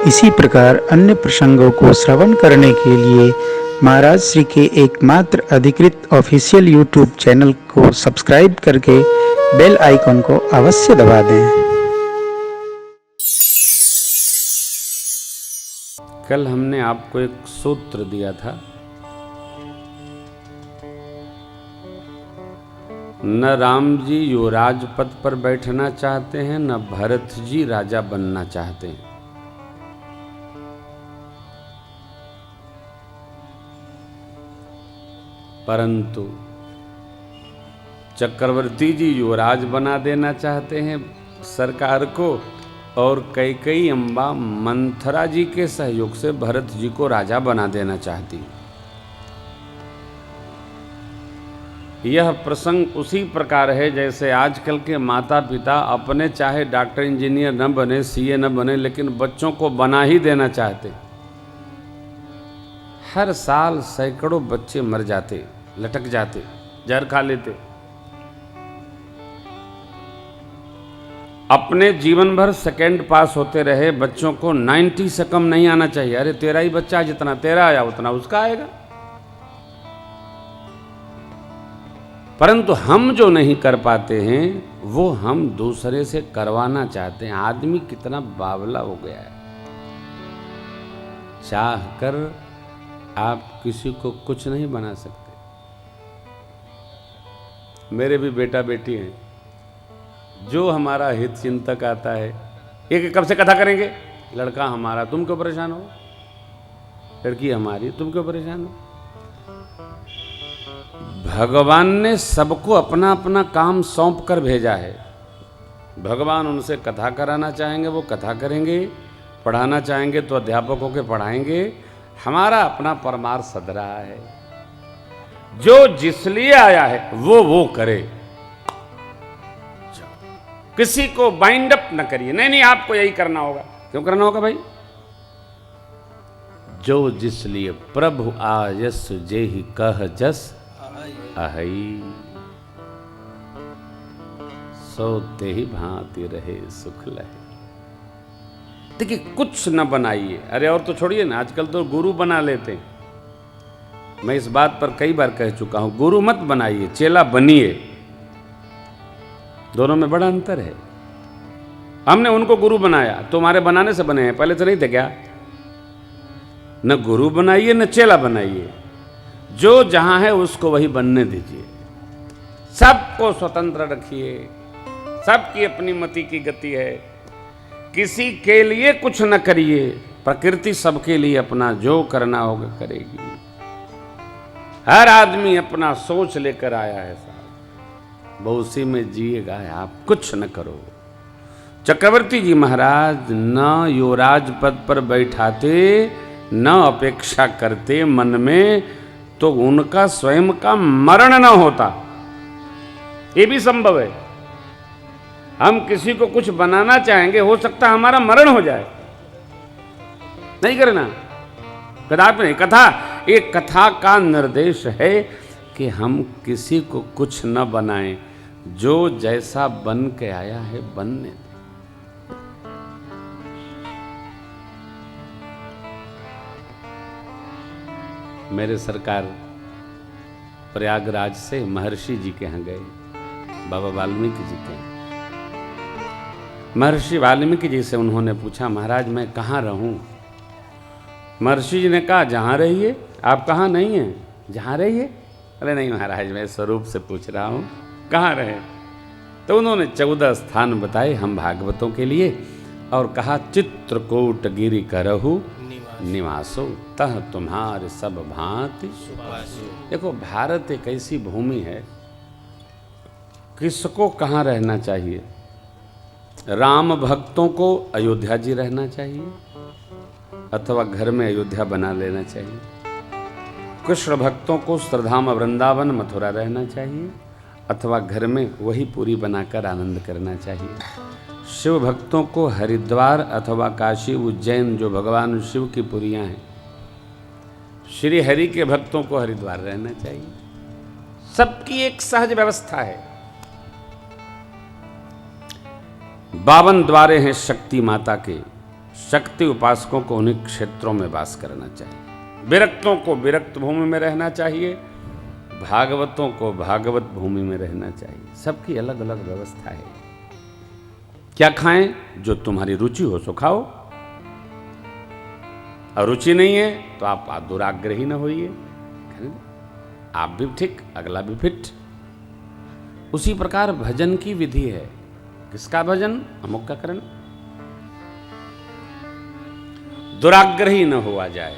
इसी प्रकार अन्य प्रसंगों को श्रवण करने के लिए महाराज श्री के एकमात्र अधिकृत ऑफिशियल यूट्यूब चैनल को सब्सक्राइब करके बेल आइकन को अवश्य दबा दें। कल हमने आपको एक सूत्र दिया था, न राम जी युवराज पद पर बैठना चाहते हैं, न भरत जी राजा बनना चाहते हैं। परंतु चक्रवर्ती जी युवराज बना देना चाहते हैं सरकार को, और कैकेयी अम्बा मंथरा जी के सहयोग से भरत जी को राजा बना देना चाहती है। यह प्रसंग उसी प्रकार है जैसे आजकल के माता पिता अपने चाहे डॉक्टर इंजीनियर न बने, सीए न बने, लेकिन बच्चों को बना ही देना चाहते। हर साल सैकड़ों बच्चे मर जाते, लटक जाते, जहर खा लेते। अपने जीवन भर सेकेंड पास होते रहे, बच्चों को 90 से कम नहीं आना चाहिए। अरे तेरा ही बच्चा, जितना तेरा आया उतना उसका आएगा। परंतु हम जो नहीं कर पाते हैं वो हम दूसरे से करवाना चाहते हैं। आदमी कितना बावला हो गया है। चाह कर आप किसी को कुछ नहीं बना सकते। मेरे भी बेटा बेटी हैं, जो हमारा हित चिंतक आता है, एक कब से कथा करेंगे, लड़का हमारा तुम क्यों परेशान हो, लड़की हमारी तुम क्यों परेशान हो। भगवान ने सबको अपना अपना काम सौंप कर भेजा है। भगवान उनसे कथा कराना चाहेंगे वो कथा करेंगे, पढ़ाना चाहेंगे तो अध्यापकों के पढ़ाएंगे। हमारा अपना परमार्थ सद रहा है। जो जिस लिए आया है वो करे। किसी को बाइंड अप न करिए, नहीं नहीं आपको यही करना होगा। क्यों करना होगा भाई? जो जिस लिए प्रभु आयस जेहि कह जस अहई, सोते ही भांति रहे सुख लहे। देखिए, कुछ न बनाइए। अरे और तो छोड़िए ना, आजकल तो गुरु बना लेते हैं। मैं इस बात पर कई बार कह चुका हूं, गुरु मत बनाइए, चेला बनिए। दोनों में बड़ा अंतर है। हमने उनको गुरु बनाया, तुम्हारे बनाने से बने हैं, पहले से नहीं थे क्या? न गुरु बनाइए न चेला बनाइए। जो जहां है उसको वही बनने दीजिए। सबको स्वतंत्र रखिए। सबकी अपनी मति की गति है। किसी के लिए कुछ न करिए। प्रकृति सबके लिए अपना जो करना होगा करेगी। हर आदमी अपना सोच लेकर आया है साहब, वो उसी में जिएगा। आप कुछ न करो। चक्रवर्ती जी महाराज न युवराज पद पर बैठाते, न अपेक्षा करते मन में, तो उनका स्वयं का मरण न होता। ये भी संभव है। हम किसी को कुछ बनाना चाहेंगे, हो सकता है हमारा मरण हो जाए। नहीं करना, कदापि नहीं। कथा, एक कथा का निर्देश है कि हम किसी को कुछ न बनाएं। जो जैसा बन के आया है बनने दें। मेरे सरकार प्रयागराज से महर्षि जी के यहाँ गए, बाबा वाल्मीकि जी के। महर्षि वाल्मीकि जी से उन्होंने पूछा, महाराज मैं कहाँ रहूं? महर्षि जी ने कहा, जहाँ रहिए। आप कहाँ नहीं हैं? जहाँ रहिए। अरे नहीं महाराज, मैं स्वरूप से पूछ रहा हूँ, कहाँ रहे? तो उन्होंने 14 स्थान बताए हम भागवतों के लिए, और कहा, चित्रकूट गिरि करहु निवासो, तह तुम्हारे सब भांति। देखो, भारत एक ऐसी भूमि है, किसको कहाँ रहना चाहिए? राम भक्तों को अयोध्या जी रहना चाहिए, अथवा घर में अयोध्या बना लेना चाहिए। कृष्ण भक्तों को श्रद्धाम वृंदावन मथुरा रहना चाहिए, अथवा घर में वही पूरी बनाकर आनंद करना चाहिए। शिव भक्तों को हरिद्वार अथवा काशी उज्जैन, जो भगवान शिव की पुरियां हैं, श्री हरि के भक्तों को हरिद्वार रहना चाहिए। सबकी एक सहज व्यवस्था है। 52 द्वारे हैं शक्ति माता के। शक्ति उपासकों को उन्हीं क्षेत्रों में वास करना चाहिए, विरक्तों को विरक्त भूमि में रहना चाहिए, भागवतों को भागवत भूमि में रहना चाहिए। सबकी अलग अलग व्यवस्था है। क्या खाएं? जो तुम्हारी रुचि हो सो खाओ, और रुचि नहीं है तो आप दुराग्रही न होइए, आप भी ठीक अगला भी फिट। उसी प्रकार भजन की विधि है। किसका भजन? अमुक का करण, दुराग्रही न हुआ जाए।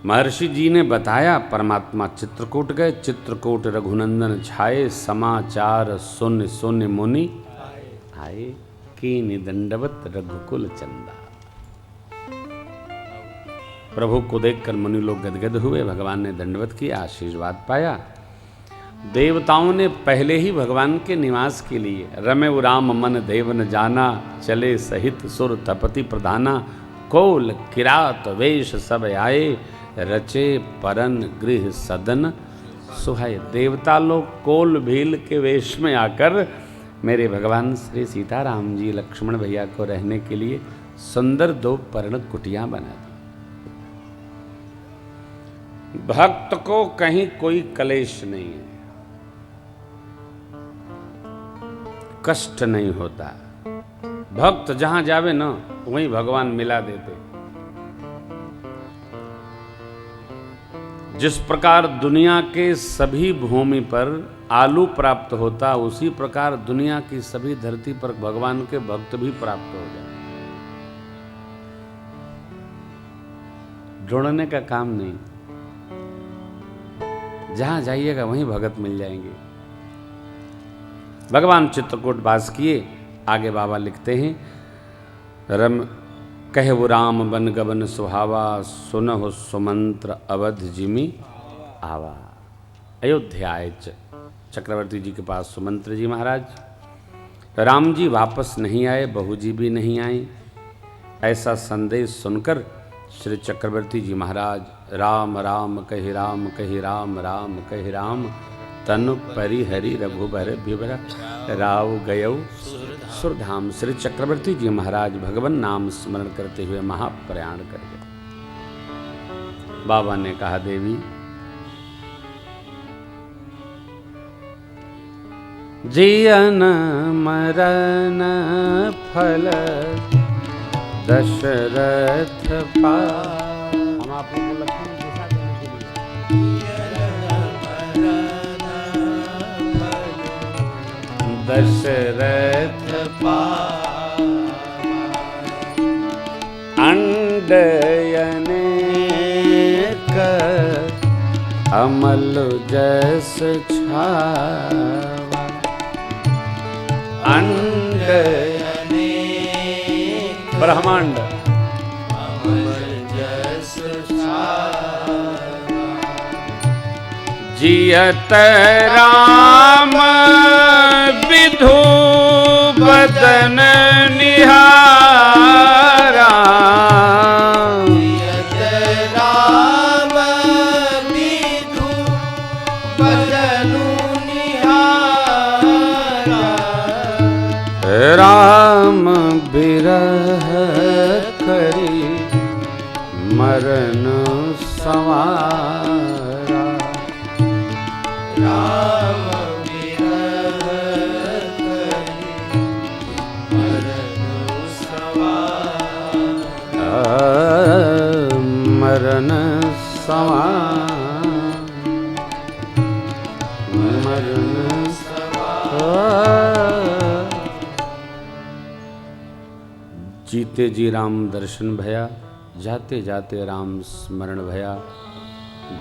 महर्षि जी ने बताया, परमात्मा चित्रकूट गए, चित्रकूट रघुनंदन छाए, समाचार सुन सुन मुनि आए, कीनि दंडवत रघुकुल चंदा। प्रभु को देखकर मुनि लोग गदगद हुए, भगवान ने दंडवत किया, आशीर्वाद पाया। देवताओं ने पहले ही भगवान के निवास के लिए रमे राम मन देव न जाना, चले सहित सुर तपति प्रधाना, कोल किरात वेश सब आए, रचे परन गृह सदन सुहाए। देवता लोग कोल भील के वेश में आकर मेरे भगवान श्री सीताराम जी लक्ष्मण भैया को रहने के लिए सुंदर 2 पर्ण कुटियां बना दी। भक्त को कहीं कोई कलेश नहीं है, कष्ट नहीं होता। भक्त जहां जावे ना वहीं भगवान मिला देते। जिस प्रकार दुनिया के सभी भूमि पर आलू प्राप्त होता, उसी प्रकार दुनिया की सभी धरती पर भगवान के भक्त भी प्राप्त हो जाए। ढूंढने का काम नहीं, जहां जाइएगा वहीं भगत मिल जाएंगे। भगवान चित्रकूट वास किए। आगे बाबा लिखते हैं, रम कहु राम बन गबन सुहावा, सुनहु सुमंत्र अवध जिमि आवा। अयोध्या आए चक्रवर्ती जी के पास सुमंत्र जी महाराज। राम जी वापस नहीं आए, बहू जी भी नहीं आई। ऐसा संदेश सुनकर श्री चक्रवर्ती जी महाराज राम राम कहि राम कहि राम राम कहि राम, तनु परिहरि रघुबर बिबर राव गयौ सुरधाम। श्री चक्रवर्ती जी महाराज भगवान नाम स्मरण करते हुए महाप्रयाण कर गए। बाबा ने कहा, देवी जियन मरण फल दशरथ पा। हम आप लोगों को लक्ष्मण के साथ रहने के लिए दशरथ पा अंडयनेक अमल जस छावा। अंडयनेक ब्रह्मांड अमल जस छावा। जियत राम विधु बदन निहारा। जियत राम विधु बदन निहारा। राम बिरह करी मरण संवारा। राम बिरह करी मरण संवारा। मरण संवारा। मरण संवारा। जीते जी राम दर्शन भया, जाते जाते राम स्मरण भया।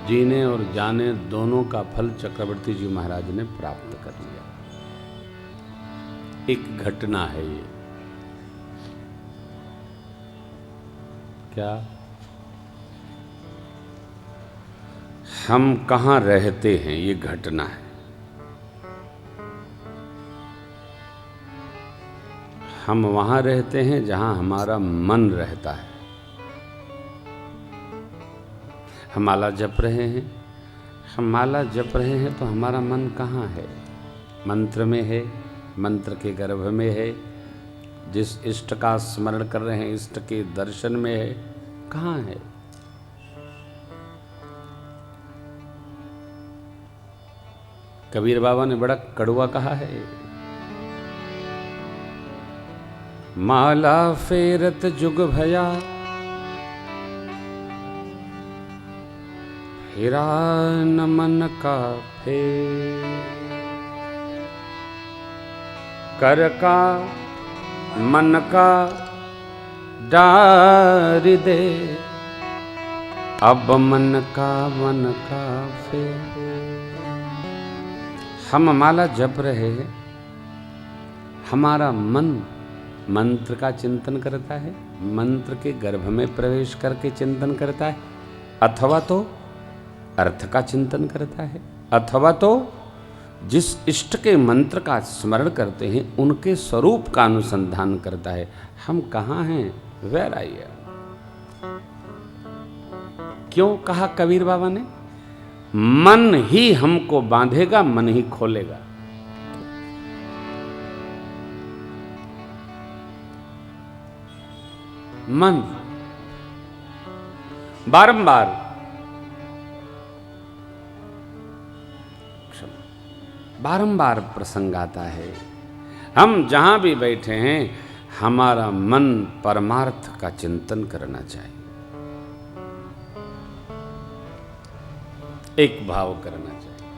जीने और जाने दोनों का फल चक्रवर्ती जी महाराज ने प्राप्त कर लिया। एक घटना है ये। क्या हम कहाँ रहते हैं, ये घटना है। हम वहाँ रहते हैं जहाँ हमारा मन रहता है। हम माला जप रहे हैं, हम माला जप रहे हैं तो हमारा मन कहाँ है? मंत्र में है, मंत्र के गर्भ में है, जिस इष्ट का स्मरण कर रहे हैं इष्ट के दर्शन में है, कहाँ है? कबीर बाबा ने बड़ा कड़वा कहा है, माला फेरत जुग भया फेरा न मन का फेर, कर का मन का डार दे, अब मन का फेर। हम माला जप रहे हैं, हमारा मन मंत्र का चिंतन करता है, मंत्र के गर्भ में प्रवेश करके चिंतन करता है, अथवा तो अर्थ का चिंतन करता है, अथवा तो जिस इष्ट के मंत्र का स्मरण करते हैं उनके स्वरूप का अनुसंधान करता है। हम कहाँ हैं? Where are you? क्यों कहा कबीर बाबा ने? मन ही हमको बांधेगा, मन ही खोलेगा। मन बारंबार बारंबार प्रसंग आता है। हम जहां भी बैठे हैं हमारा मन परमार्थ का चिंतन करना चाहिए, एक भाव करना चाहिए।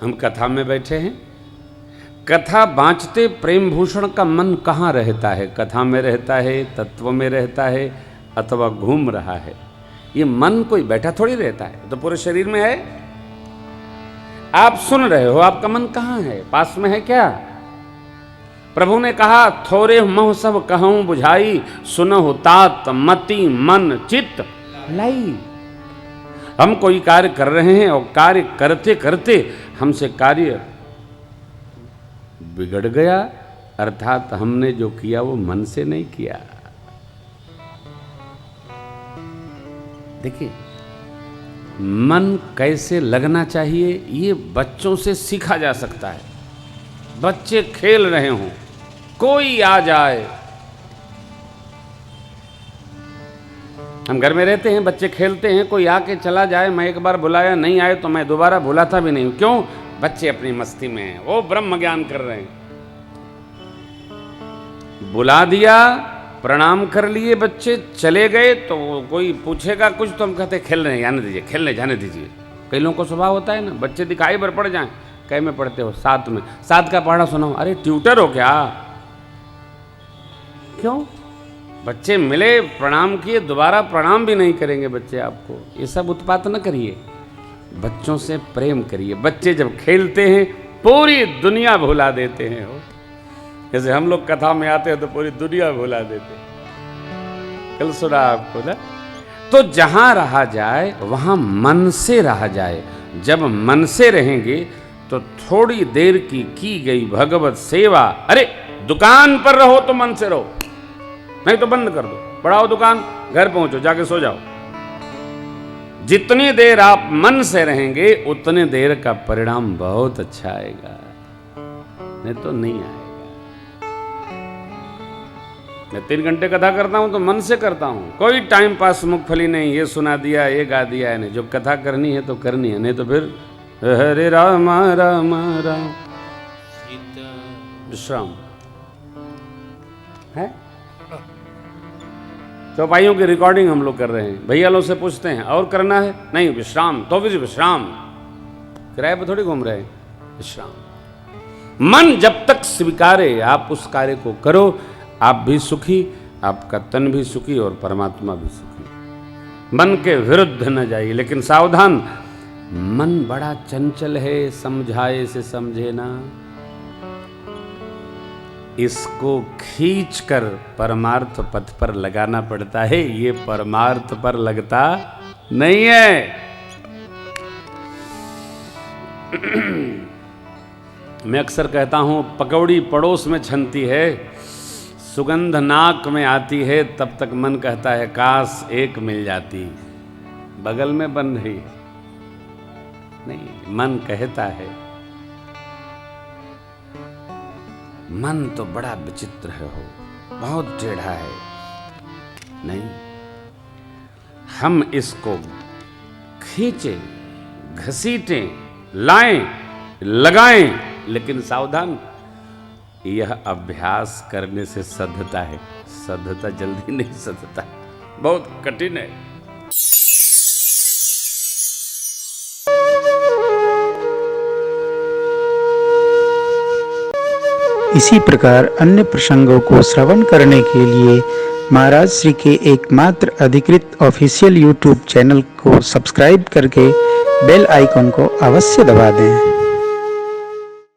हम कथा में बैठे हैं, कथा बाँचते प्रेम भूषण का मन कहाँ रहता है? कथा में रहता है, तत्व में रहता है, अथवा घूम रहा है? ये मन कोई बैठा थोड़ी रहता है, तो पूरे शरीर में है। आप सुन रहे हो, आपका मन कहाँ है? पास में है क्या? प्रभु ने कहा, थोरे मोह सब कहूं बुझाई, सुनहु तात मति मन चित्त लाई। हम कोई कार्य कर रहे हैं और कार्य करते करते हमसे कार्य बिगड़ गया, अर्थात हमने जो किया वो मन से नहीं किया। देखिए, मन कैसे लगना चाहिए ये बच्चों से सीखा जा सकता है। बच्चे खेल रहे हों, कोई आ जाए, हम घर में रहते हैं, बच्चे खेलते हैं, कोई आके चला जाए, मैं एक बार बुलाया नहीं आए तो मैं दोबारा बुलाता भी नहीं। क्यों? बच्चे अपनी मस्ती में हैं, वो ब्रह्म ज्ञान कर रहे हैं। बुला दिया, प्रणाम कर लिए, बच्चे चले गए तो कोई पूछेगा कुछ तो हम कहते खेल रहे हैं, जाने दीजिए, खेलने जाने दीजिए। कई लोगों को स्वभाव होता है ना, बच्चे दिखाई पर पड़ जाएं, कै में पढ़ते हो? 7 में। 7 का पढ़ा सुनाओ। अरे ट्यूटर हो क्या? क्यों? बच्चे मिले, प्रणाम किए, दोबारा प्रणाम भी नहीं करेंगे बच्चे आपको। ये सब उत्पात न करिए, बच्चों से प्रेम करिए। बच्चे जब खेलते हैं पूरी दुनिया भुला देते हैं। हो जैसे हम लोग कथा में आते हैं तो पूरी दुनिया भुला देते हैं। कल सुना आपको ना? तो जहां रहा जाए वहां मन से रहा जाए। जब मन से रहेंगे तो थोड़ी देर की गई भगवत सेवा, अरे दुकान पर रहो तो मन से रहो, नहीं तो बंद कर दो, बढ़ाओ दुकान, घर पहुंचो, जाके सो जाओ। जितनी देर आप मन से रहेंगे उतने देर का परिणाम बहुत अच्छा आएगा, नहीं तो नहीं आएगा। मैं 3 घंटे कथा करता हूं तो मन से करता हूं, कोई टाइम पास मूंगफली नहीं, ये सुना दिया, ये गा दिया है। नहीं, जो कथा करनी है तो करनी है, नहीं तो फिर हरे राम राम राम विश्राम है। चौपाइयों की रिकॉर्डिंग हम लोग कर रहे हैं, भैया लोग से पूछते हैं और करना है? नहीं, विश्राम। तो भी विश्राम, किराए पर थोड़ी घूम रहे हैं, विश्राम। मन जब तक स्वीकारे आप उस कार्य को करो, आप भी सुखी, आपका तन भी सुखी और परमात्मा भी सुखी। मन के विरुद्ध न जाइए, लेकिन सावधान, मन बड़ा चंचल है, समझाए से समझे ना। इसको खींचकर परमार्थ पथ पर लगाना पड़ता है, ये परमार्थ पर लगता नहीं है। मैं अक्सर कहता हूं, पकौड़ी पड़ोस में छनती है, सुगंध नाक में आती है, तब तक मन कहता है काश एक मिल जाती, बगल में बन रही है। नहीं, मन कहता है मन तो बड़ा विचित्र है, हो बहुत टेढ़ा है। नहीं, हम इसको खींचे, घसीटें, लाएं, लगाएं, लेकिन सावधान, यह अभ्यास करने से सधता है। सधता जल्दी नहीं सधता, बहुत कठिन है। इसी प्रकार अन्य प्रसंगों को श्रवण करने के लिए महाराज श्री के एकमात्र अधिकृत ऑफिशियल यूट्यूब चैनल को सब्सक्राइब करके बेल आइकन को अवश्य दबा दें।